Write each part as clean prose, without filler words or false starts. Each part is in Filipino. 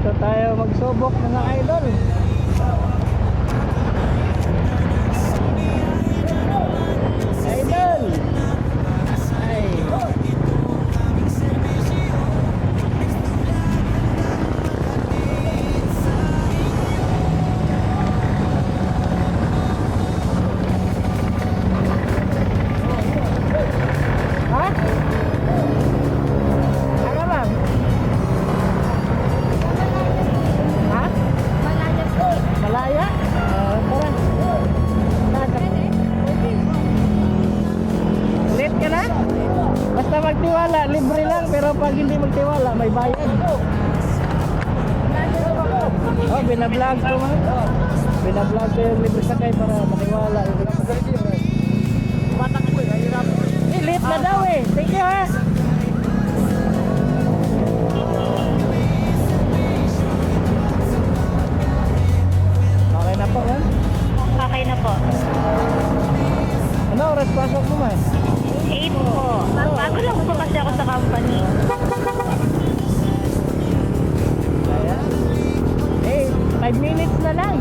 Dito tayo magsubok mga idol. Idol. Ay. Ha? Ano ma'am? Ha? Malaya po. Malaya? Tara. Late ka na? Basta magtiwala, libre lang. Pero pag hindi magtiwala, may bayad. Oh, binablog ko ma'am. Binablog ko yung libre sakay para matiwala. Late na daw eh. Thank you ha. Okay na po ma'am. Okay na po. Ano oras pasok mo ma'am? 8 po. Bago lang po kasi ako sa company. Ayan. Eh, 5 minutes na lang.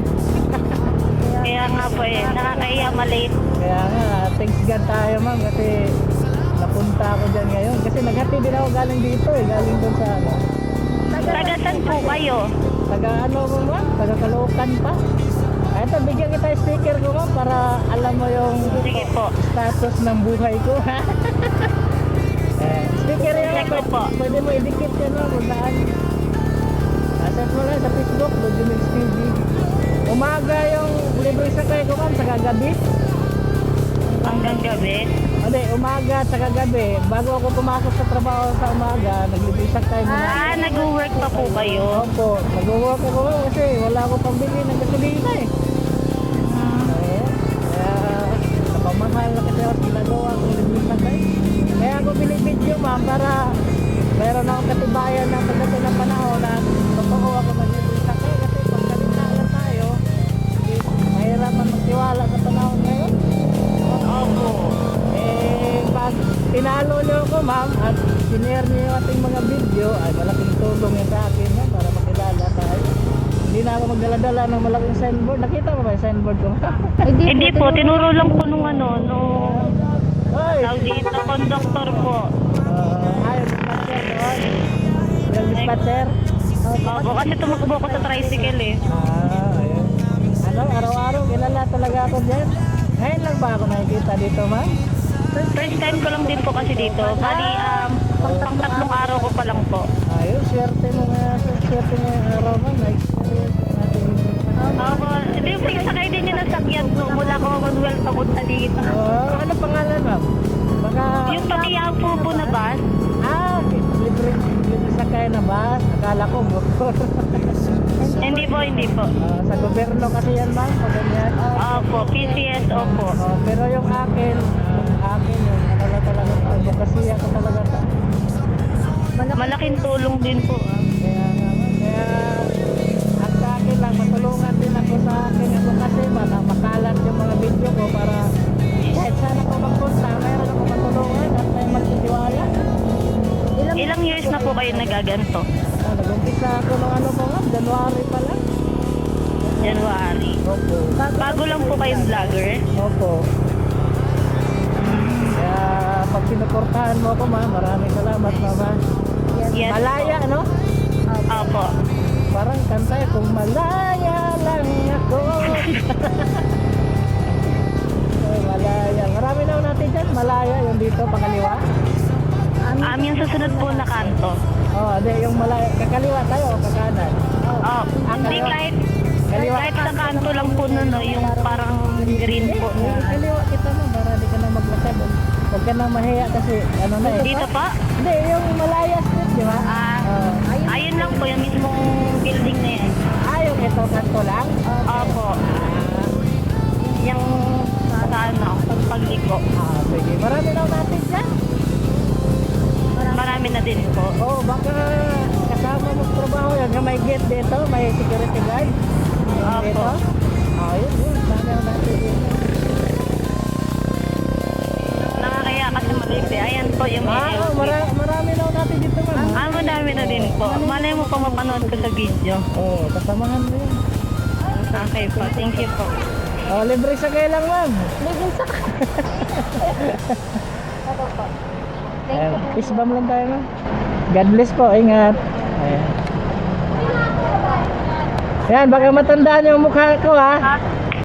Kaya nga po eh, nakakahiya malate. Kaya nga, thanks God tayo ma'am kasi napunta ako dyan ngayon. Kasi naghati din ako galing dito eh, galing doon sa ano. Tagasan po kayo. Taga ano mo ma'am? Taga Caloocan pa. Ito, bigyan kita yung sticker ko ma'am para alam mo yung Sige po. status ng buhay ko. Sticker yan, Check ko po. pwede mo idikit yan ma'am kung saan. Asset mo lang sa Facebook, Dojumix TV. Umaga yung libre sakay ko ma'am, sa kagabi. Hanggang gabi. Hindi, umaga at saka gabi. Bago ako pumasok sa trabaho sa umaga, naglibre sakay muna. Nag-work pa po kayo. Opo, nag-work ako kasi wala ako pambili ng gasolina eh. Ayan. Kaya napamahal na kasi ako ginagawa kong libre sakay. Kaya ako binibidyo ma'am para meron akong katibayan ng pagdating ng panahon na totoo ako naglibre sakay kasi pag kalintaan tayo, mahirapan magtiwala sa panahon ngayon. Opo. Eh, pag tinalo niyo ako ma'am at sinare niyo yung ating mga video, ay malaking tulong yan sa akin ma'am para makilala tayo. Hindi na ako magdala-dala ng malaking signboard. Nakita mo ba yung signboard ko? Hindi po, tinuro lang po nung ano, nung Ay! tawag dito, conductor po. Ay, dispatcher doon. Yung dispatcher? Opo, kasi tumakbo ko sa tricycle eh. Ayun. Ano, araw-araw kilala talaga ako dyan. Ngayon lang ba ako nakikita dito ma'am? First time ko lang din po kasi dito. Bali, pang tatlong araw ko pa lang po. Ayun, swerte mo nga. Swerte mo yung araw ma'am. Na-experience natin yung Opo, ito yung sakay din yung nasakyan ko mula Commonwealth papunta dito. ano pangalan ma'am? Baka... Yung pakiyapo po na bus, libre sakay na bus. Akala ko motor. hindi po. Sa gobyerno kasi yan ma'am, pag ganyan. Opo, PCS, opo. Pero yung akin yung ano talaga, advokasya ko talaga. Malaking tulong din po. Kaya naman, ang sa akin lang, matulungan din ako sa akin yung advokasya na makalat yung mga video ko para kahit saan ako magpunta, mayroon ako matulungan at may magtitiwala. Ilang years na po kayo nagaganto? Nag-umpisa ako ng ano po nga, January pa lang. January. Opo. Bago lang po kayong vlogger? Opo. Kaya pag sinuportahan mo ako ma'am, maraming salamat mama. Yes. Malaya no? Opo. Parang kanta kung malaya lang ako. Malaya. Marami na natin dyan. Malaya yung dito, pangaliwa. Yung susunod po na kanto. Hindi, yung malaya. Kakaliwa tayo o kakanan? Hindi kahit sa kanto lang po nun, no, yung parang green po. Kaliwa kita mo, para di ka na maglakad. Huwag ka na mahiya kasi ano na eh. Dito pa? Hindi, yung Malaya Street, di ba? Ayun lang po, yung mismong building na yan. Yung ito, kanto lang? Opo. Yung sa ano, pagliko. Sige, marami na natin dyan. Marami na din po. Baka kasama mo trabaho yan. Yung may gate dito, may security guard. Yung dito. Yun. Marami na natin dito. Nakakaya kasi malip eh. Ayan po yung Marami na natin dito dito ma'am. Ah, madami na din po. Malay mo pa mapanood ko sa video. Oo, kasamahan mo yun. Okay po, thank you po. Oh, libre sa kayo lang ma'am. Libre sa Ayan, peace bomb lang tayo ma'am. God bless po, ingat. Ayan. Yan, baka matandaan yung mukha ko ha.